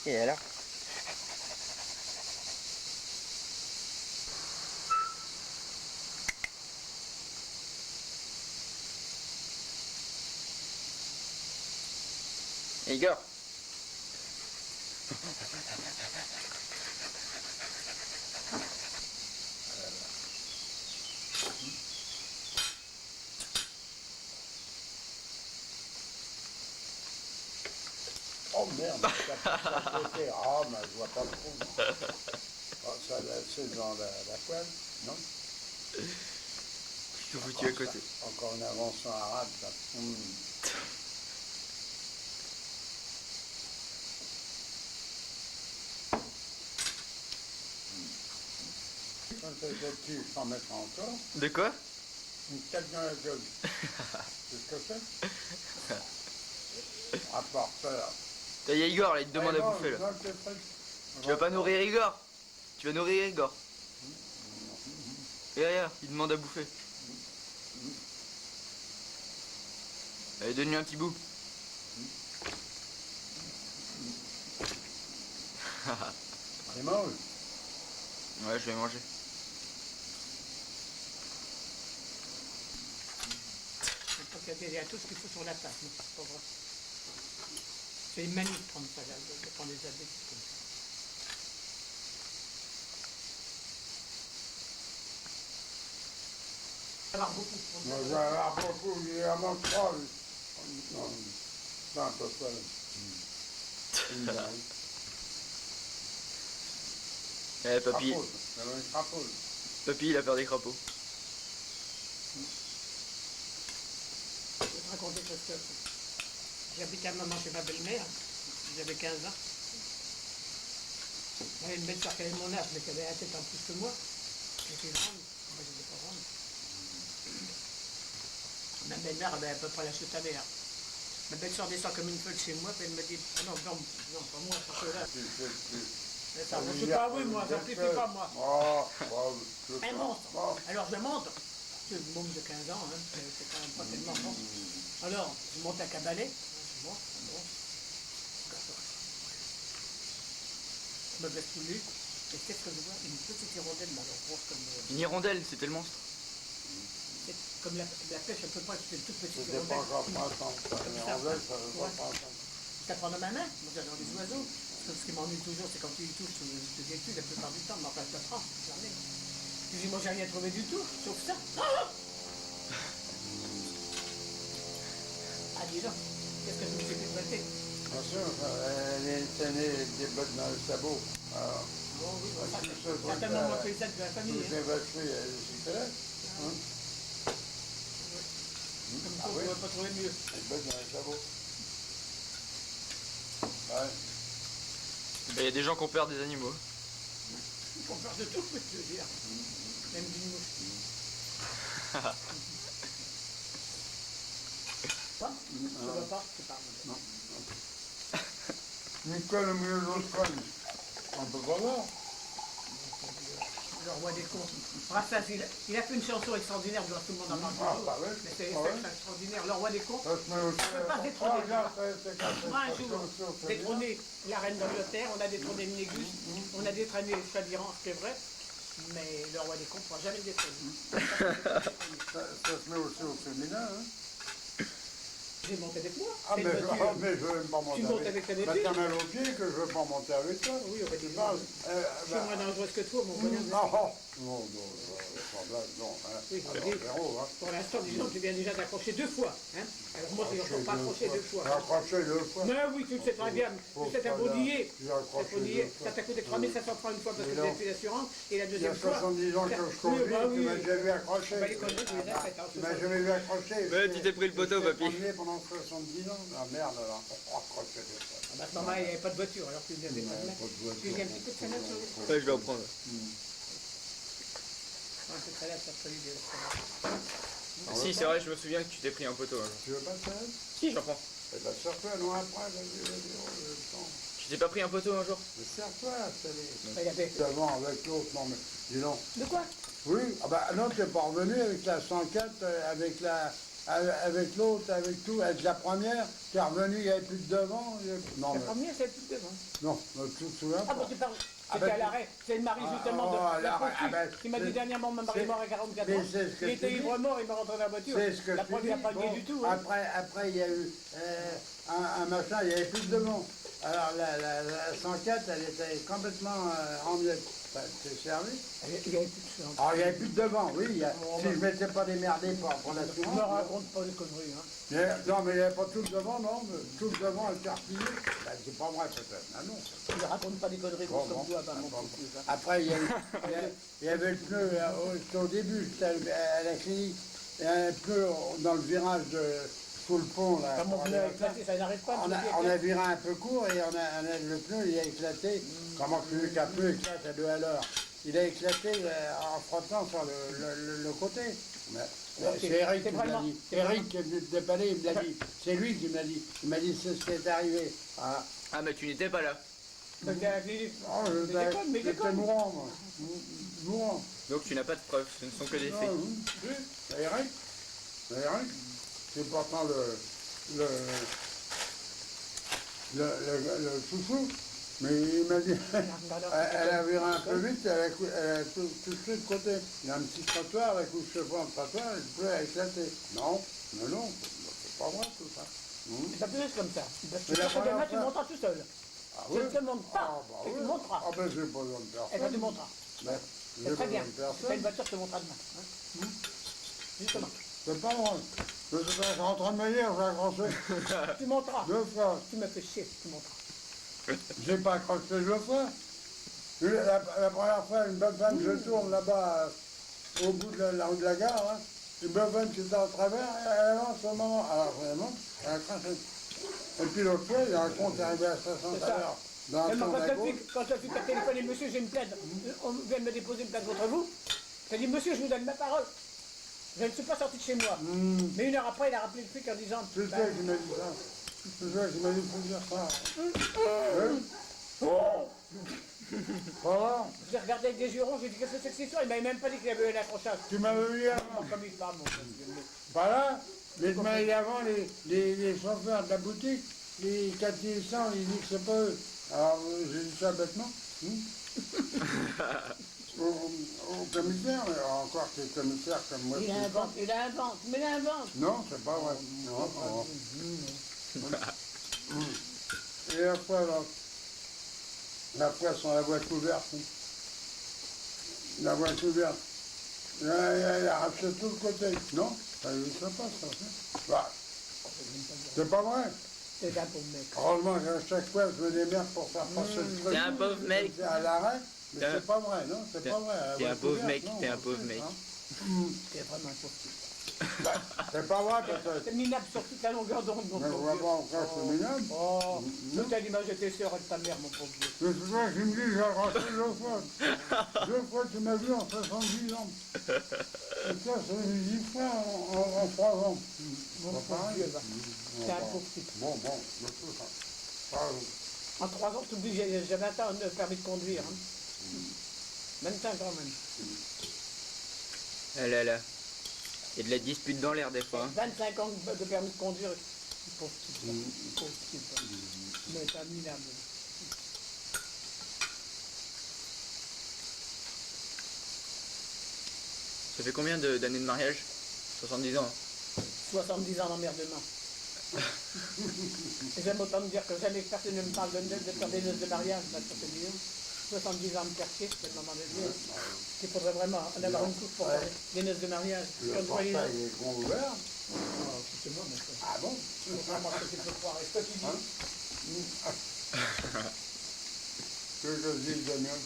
Et alors? Igor. Oh merde, ça à côté. Ah, mais je vois pas trop. Ah, ça c'est dans la poêle, non? Tout foutu à côté. Encore une invention arabe, ça. Quand t'étais petit, je t'en mettrai encore. De quoi? Une tête dans la gueule. C'est ce que c'est? Rapporteur. Il y a Igor là, il te demande à bouffer là. Tu vas pas nourrir Igor? Tu vas nourrir Igor? Et regarde, il demande à bouffer. Allez, donne-lui un petit bout. Il mange. Ouais, je vais manger. Il y a tout ce qu'il faut sur la table, c'est pas vrai. C'est une manie de prendre ça, de prendre des habits comme ça. Ça va avoir beaucoup. Moi, je vais avoir beaucoup, il y a mon troll. Non, c'est un peu ça. Eh, papy. Crapaud. Papy, il a peur des crapauds. Je vais te raconter parce que j'habitais à maman chez ma belle-mère, j'avais 15 ans. J'avais une belle soeur qui avait mon âge, mais qui avait la tête en plus que moi. J'étais grande, moi j'étais pas grande. Ma belle-mère avait à peu près la chute à l'air. Ma belle-soeur descend comme une feuille chez moi, puis elle me dit, ah non, non, non, pas moi, c'est que là. Ça ne fait pas oui, moi, ça ne fait pas moi. Elle monte. Alors je monte. C'est une môme de 15 ans, hein, c'est quand même pas tellement bon. Alors, je monte à Cabalet. Je monte. Je me baisse tout nu. Et qu'est-ce que je vois? Une petite hirondelle, mais alors grosse comme... Une hirondelle, c'était le monstre. C'est comme la pêche, à peu près, c'est une toute petite C'était pas hirondelle. encore printemps. Une hirondelle, ça veut pas printemps. Ça prend dans ma main, moi j'adore les oiseaux. Parce que ce qui m'ennuie toujours, c'est quand tu y touches, tu te détues la plupart du temps, mais enfin je te prends, j'en ai. Je dis, moi j'ai rien trouvé du tout, sauf ça. Ah dis donc, qu'est-ce que je me suis fait botter? Bien sûr, elle est née avec des bottes dans le sabot. Alors, Bon oui, bon, ça, tout ce c'est truc, tellement moins paysane que la famille. toutes les Hein. vacheries, elles s'y connaissent. Comme ça, Ah on oui? ne pourrait pas trouver mieux. Les bottes dans le sabot. Ouais. Il y a des gens qui ont peur des animaux. Ils font peur de tout, je veux dire. Même d'une mouche. Pas? Ça va pas? C'est pas Non. Nicole, au milieu de l'autre coin. On peut pas voir. Le roi des contes. Brassens, il a fait une chanson extraordinaire, je vois tout le monde en parle toujours. bah ouais. Mais c'est Ah ouais. extraordinaire. Le roi des contes. Ça se met au Je peux pas détrôner. Moi, un jour, c'est détrôner la reine d'Angleterre, on a détrôné le Négus, on a détrôné Chaviran, ce qui est vrai, mais le roi des contes ne pourra jamais le détrôner. Ça se met aussi au féminin, hein. J'ai monté avec moi. Ah, C'est mais, une voiture. je veux même pas monter Tu montes avec ta Bah, voiture? t'as mal aux pieds que je veux pas monter avec toi. Oui, on va dire. Bah, Je suis moins dangereuse que toi, mon bonhomme. non, sans blague, non. Hein. Oui, Alors, oui. zéro, hein. Pour l'instant, disons, tu viens déjà d'accrocher 2 fois. Hein. Alors moi, je n'ai encore pas accroché 2 fois. J'ai accroché 2 fois. Mais oui, tu le sais très bien. Tu sais, t'as baudier. J'ai accroché 2 fois. Ça t'a coûté 3500 francs une fois parce que Mais tu as non. fait l'assurance. Et la Il y a deuxième fois... 70 ans que je conduis, Oui, bah tu oui. m'as jamais vu accrocher. Bah, les conneries, tu les as faites. Tu m'as jamais vu accrocher. Ouais, tu t'es pris le poteau, papy. Je l'ai pendant 70 ans. Ah merde, alors. Accroché 2 fois. À ce moment-là, il n'y avait pas de voiture, alors tu viens Ouais, pas de pas de voiture. Tu viens un petit peu de salade sur le... Ouais, je vais en prendre. Un peu de salade, ça te fait des... Si, c'est vrai, je me souviens que tu t'es pris un poteau. Hein. Tu veux pas ça? Si, j'en prends. Eh ben, serre-toi, non, après, vas-y, le temps. Tu t'es pas pris un poteau un jour? Mais serre-toi, salut. Il y avait... Avant, avec l'autre, non, mais dis donc. De quoi? Oui, ah bah non, t'es pas revenu avec la 104, avec avec l'autre, avec tout, avec la première, tu es revenu, il n'y avait plus de devant. Non, La mais, première, c'est plus devant. non, mais tu te souviens Ah, pas. bon, tu parles. Ah, C'était ben, à l'arrêt. C'est le mari, justement, oh, de la l'arrêt, pauvre fille ah, ben, qui m'a dit c'est- dernièrement, mon mari est mort à 44 mais ans. c'est ce que Il je était te dis. ivre mort, il m'a rentré dans la voiture. C'est ce que La je te preuve, il n'a dis. pas de Bon, du tout. Hein. après, il y a eu un machin, il n'y avait plus de devant. Alors, la 104, elle était complètement en miettes. T'es servi? Il n'y avait plus de sang. Alors, il n'y avait plus de devant, oui. Si je ne m'étais pas démerdé pour Ne l'assurance. me raconte pas de conneries. Hein. Non, mais il n'y avait pas tout le devant, non. Mais tout le devant était artillé. Ben, c'est pas vrai, peut-être. Ah non. Ne raconte pas des conneries Bon, comme bon. toi, pas mon Bon. petit. Hein. Après, il y avait le pneu, c'était au début, c'était à la clinique. Il y a un pneu dans le virage sous le pont. Là, Comme mon pour pneu aller a éclaté, ça n'arrête pas. on a viré un peu court et le pneu il a éclaté. Comment tu veux qu'un pneu éclate à 2 à l'heure? Il a éclaté en frottant sur le côté. C'est Eric qui me l'a dit. Eric qui est venu te dépanner, il me l'a dit. C'est lui qui me l'a dit. Il m'a dit c'est ce qui est arrivé. Ah, Ah, mais tu n'étais pas là. Donc, à la clinique. oh, mais j'étais déconne. mourant, moi. Mourant. Donc tu n'as pas de preuves, ce ne sont que des Ah, faits. oui. C'est Eric. C'est Eric. C'est pourtant le chouchou. Mais il m'a dit, elle a viré un peu vite, elle a tout de suite côté. Il y a un petit trottoir, avec où je vois un trottoir, et le pneu a éclaté. Non, c'est pas vrai tout ça. Ça peut être comme ça. Parce que Mais la quand première demain, tu fois- monteras tout seul. Ah Je ne te montre pas. Ah, bah Et tu oui. monteras. Ah ben j'ai pas besoin de Et personne. ben, tu monteras. Ben, C'est j'ai très pas bien. besoin de C'est une personne. voiture qui te montrera demain. Hein. Justement. C'est pas vrai. Je suis en train de me dire, j'ai accroché Tu monteras. 2 fois. Tu me fais chier, tu monteras. J'ai pas accroché 2 fois. La première fois, une bonne femme, je tourne là-bas au bout de la rue de la gare, hein, une bonne femme qui était en travers, et elle avance au moment. Alors vraiment, elle a craché. Et puis l'autre fois, il y a un con qui est arrivé à 60 C'est à ça. l'heure. Dans Et le moi, fond de la gauche. quand la fille t'a téléphoné, monsieur, j'ai une plainte, on vient de me déposer une plainte contre vous. T'as dit, monsieur, je vous donne ma parole. Je ne suis pas sorti de chez moi. Mais une heure après, il a rappelé le flic en disant. C'est bah, toi qui m'a dit ça. C'est toi qui m'a dit de dire ça. Oui. Voilà. je l'ai regardé avec des yeux ronds, j'ai dit, qu'est-ce que c'est que cette histoire? Il m'avait même pas dit qu'il y avait eu un accrochage. Tu m'avais vu avant. Comme il parle, mon Dieu. Voilà. Mais je m'avais dit avant, les chauffeurs de la boutique, quand ils sentent, ils disent que c'est pas eux. Alors j'ai dit ça bêtement. Au commissaire, mais encore que le commissaire comme moi. Il invente, mais il invente. Non, c'est pas vrai. Non, pas vrai. Et après, la poisse sur la boîte ouverte. La boîte ouverte. Il a arraché tout le côté. Non, ça ne pas ça. Bah, c'est pas vrai. C'est un pauvre mec. Heureusement qu'à chaque fois, je me démerde pour faire passer le truc. T'es un pauvre mec. À l'arrêt, mais T'es un- c'est pas vrai, non, c'est pas vrai. t'es un La boîte pauvre ouverte, mec, non, t'es un on pauvre sait, mec. hein. C'est vraiment un pauvre type. C'est pas vrai, peut-être. C'est minable sur toute la longueur d'onde, mon Mais je pauvre vois vieux. pas encore c'est minable. Oh, nous t'as l'image de tes sœurs et de ta mère, mon pauvre vieux. Mais c'est ça qui me dit, j'ai arraché 2 fois. 2 fois, tu m'as vu en 70 ans. Et ça, c'est 10 fois en 3 ans. Mon Pas pauvre pareil. vieux, va. C'est un pauvre type. Bon, je trouve ça. Pas- En 3 ans, tu oublies, j'ai 20 ans de permis de conduire. Hein. 25 ans même. Ah là là. Il y a de la dispute dans l'air des fois. Hein. 25 ans de permis de conduire. Pauvre type. Pauvre type. Mais c'est un minable. Ça fait combien d'années de mariage? 70 ans. 70 ans d'emmerdement. Et j'aime autant me dire que jamais personne ne me parle de faire des noces de mariage, là, sur cette vidéo. 70 ans de quartier, c'est tellement mauvais. Il faudrait vraiment en avoir une couche pour faire des noces de mariage. Le Quand tu vois les portail est grand ouvert. Oh, c'est moi, mais ça. Ah bon? Vraiment, ce que tu peux croire. Et ce que tu dis. Que je dis, Daniel.